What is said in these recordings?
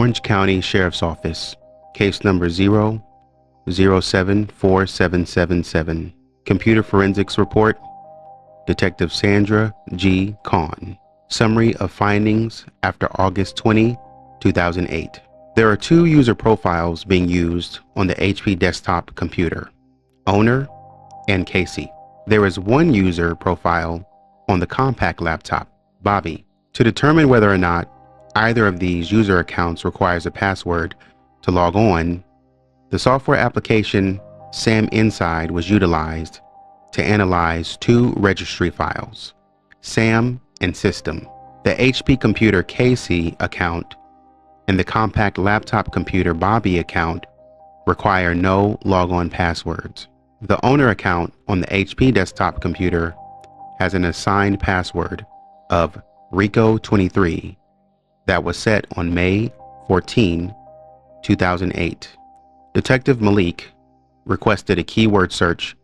Orange County Sheriff's Office, case number 0074777. Computer forensics report, Detective Sandra G. Kahn. Summary of findings after August 20, 2008. There are two user profiles being used on the HP desktop computer, Owner and Casey. There is one user profile on the compact laptop, Bobby. To determine whether or not either of these user accounts requires a password to log on, the software application SAM Inside was utilized to analyze two registry files, SAM and System. The HP computer Casey account and the compact laptop computer Bobby account require no logon passwords. The owner account on the HP desktop computer has an assigned password of Rico23 that was set on May 14, 2008. Detective Malik requested a keyword search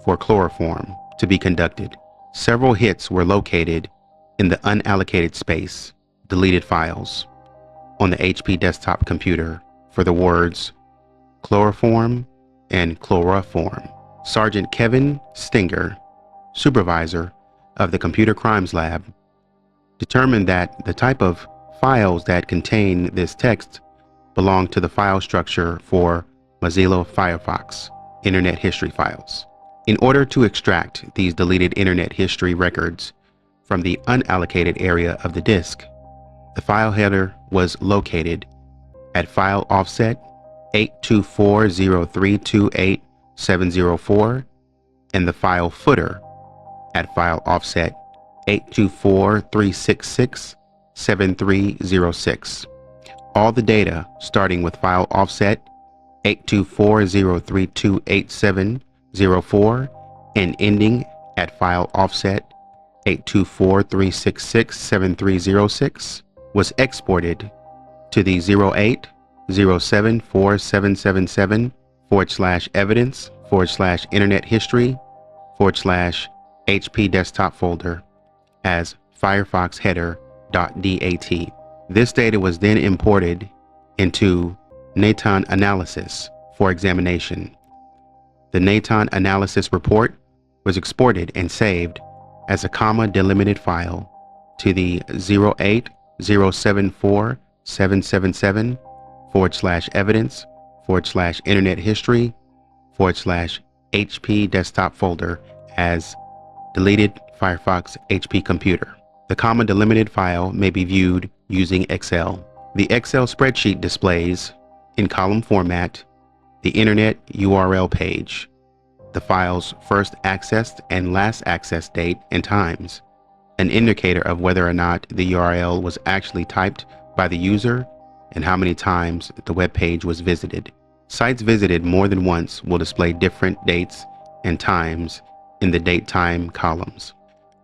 for chloroform to be conducted. Several hits were located in the unallocated space, deleted files, on the HP desktop computer for the words chloroform and chloroform. Sergeant Kevin Stinger, supervisor of the Computer Crimes Lab, determined that the type of files that contain this text belong to the file structure for Mozilla Firefox Internet History files. In order to extract these deleted Internet History records from the unallocated area of the disk, the file header was located at file offset 8240328.704 and the file footer at file offset 824.366.7306. All the data starting with file offset 824.032.8704 and ending at file offset 824.366.7306 was exported to the 08-074777/evidence/internet history/HP desktop folder as Firefox header.dat. This data was then imported into Naton analysis for examination. The Naton analysis report was exported and saved as a comma delimited file to the 08-074777/evidence/internet history/HP desktop folder as deleted Firefox HP computer. The comma delimited file may be viewed using Excel. The Excel spreadsheet displays, in column format, the Internet URL page, the file's first accessed and last accessed date and times, an indicator of whether or not the URL was actually typed by the user, and how many times the web page was visited. Sites visited more than once will display different dates and times in the date-time columns.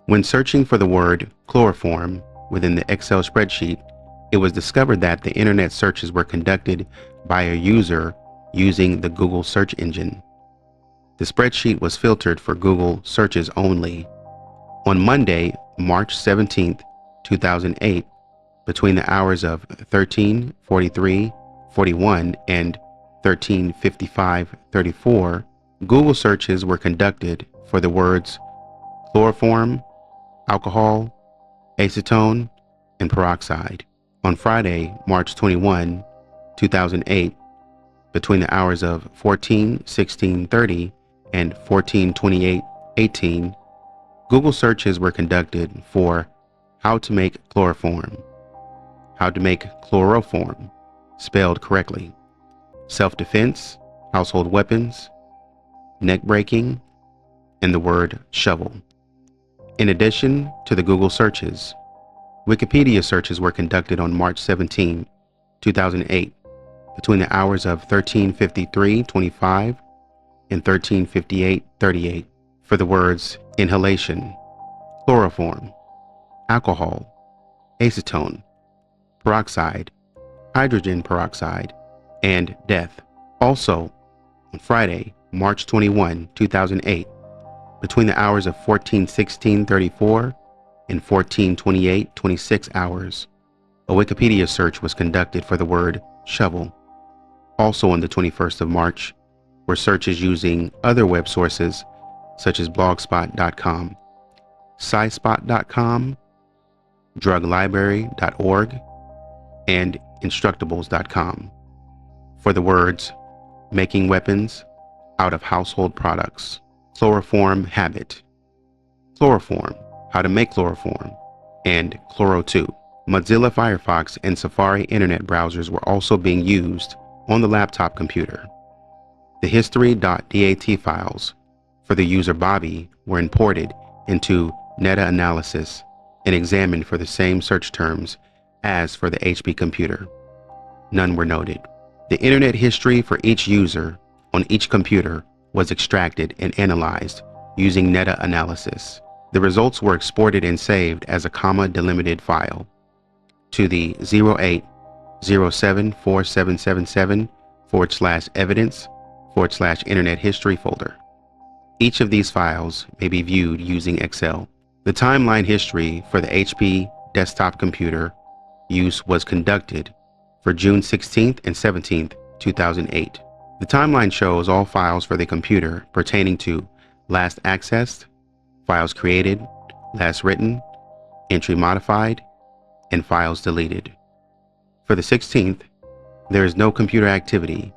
When searching for the word chloroform within the Excel spreadsheet, it was discovered that the internet searches were conducted by a user using the Google search engine. The spreadsheet was filtered for Google searches only. On Monday, March 17, 2008, between the hours of 13:43:41 and 13:55:34, Google searches were conducted for the words chloroform, alcohol, acetone, and peroxide. On Friday, March 21, 2008, between the hours of 14:16:30 and 14:28:18, Google searches were conducted for how to make chloroform, how to make chloroform, spelled correctly, self-defense, household weapons, neck breaking, and the word shovel. In addition to the Google searches, Wikipedia searches were conducted on March 17, 2008, between the hours of 13:53:25 and 13:58:38 for the words inhalation, chloroform, alcohol, acetone, peroxide, hydrogen peroxide, and death. Also, on Friday, March 21, 2008, between the hours of 14:16:34 and 14:28:26 hours, A Wikipedia search was conducted for the word shovel. Also on the 21st of March were searches using other web sources such as blogspot.com, scipot.com, druglibrary.org, and instructables.com for the words making weapons out of household products, chloroform habit, chloroform, how to make chloroform, and Chloro2. Mozilla Firefox and Safari internet browsers were also being used on the laptop computer. The history.dat files for the user Bobby were imported into meta-analysis and examined for the same search terms as for the HP computer. None were noted. The internet history for each user on each computer was extracted and analyzed using meta-analysis. The results were exported and saved as a comma-delimited file to the 08074777/evidence/internet history folder. Each of these files may be viewed using Excel. The timeline history for the HP desktop computer use was conducted for June 16th and 17th, 2008. The timeline shows all files for the computer pertaining to last accessed, files created, last written, entry modified, and files deleted. For the 16th, there is no computer activity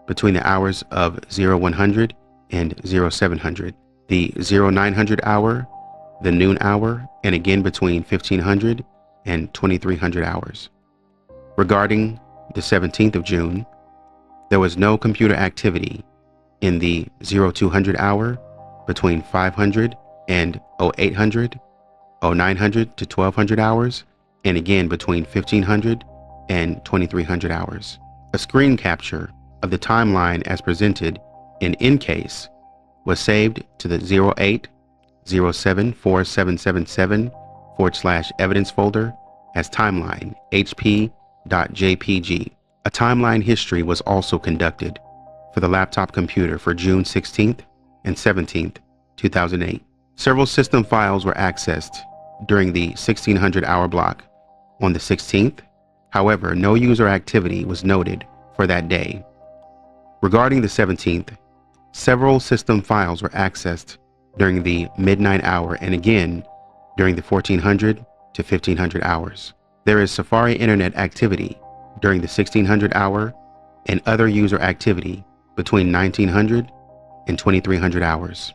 between the hours of 0100 and 0700, the 0900 hour, the noon hour, and again between 1500 and 2300 hours. Regarding the 17th of June, there was no computer activity in the 0200 hour between 500 and 0800, 0900 to 1200 hours, and again between 1500 and 2300 hours. A screen capture of the timeline as presented in case was saved to the 08074777/evidence folder as timeline hp.jpg. A timeline history was also conducted for the laptop computer for June 16th and 17th, 2008. Several system files were accessed during the 1600 hour block on the 16th. However, no user activity was noted for that day. Regarding the 17th, several system files were accessed during the midnight hour and again during the 1400 to 1500 hours. There is Safari internet activity during the 1600 hour and other user activity between 1900 and 2300 hours.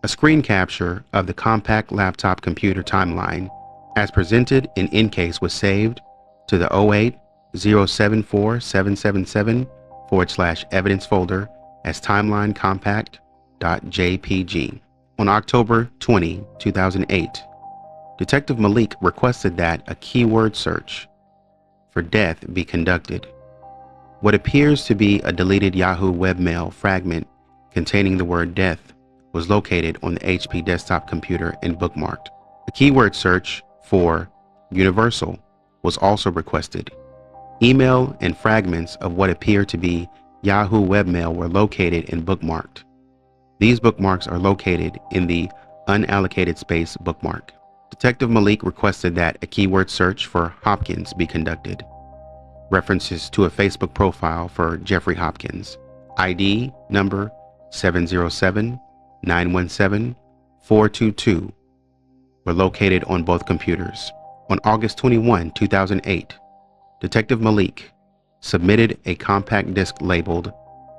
A screen capture of the compact laptop computer timeline as presented in case was saved to the 08074777/evidence folder as timeline compact.jpg. On October 20, 2008, Detective Malik requested that a keyword search for death be conducted. What appears to be a deleted Yahoo webmail fragment containing the word death was located on the HP desktop computer and bookmarked. A keyword search for universal was also requested. Email and fragments of what appear to be Yahoo webmail were located and bookmarked. These bookmarks are located in the unallocated space bookmark. Detective Malik requested that a keyword search for Hopkins be conducted. References to a Facebook profile for Jeffrey Hopkins, ID number 707-917-422, were located on both computers. On August 21, 2008, Detective Malik submitted a compact disc labeled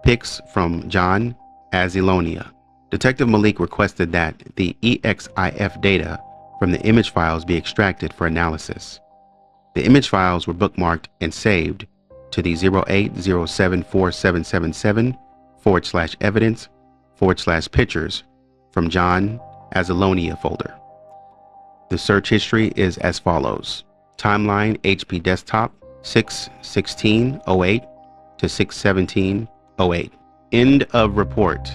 Pics from John Azilonia. Detective Malik requested that the EXIF data from the image files be extracted for analysis. The image files were bookmarked and saved to the 08074777/evidence/pictures from John Azilonia folder. The search history is as follows. Timeline HP desktop 6/16/08 to 6/17/08. End of report.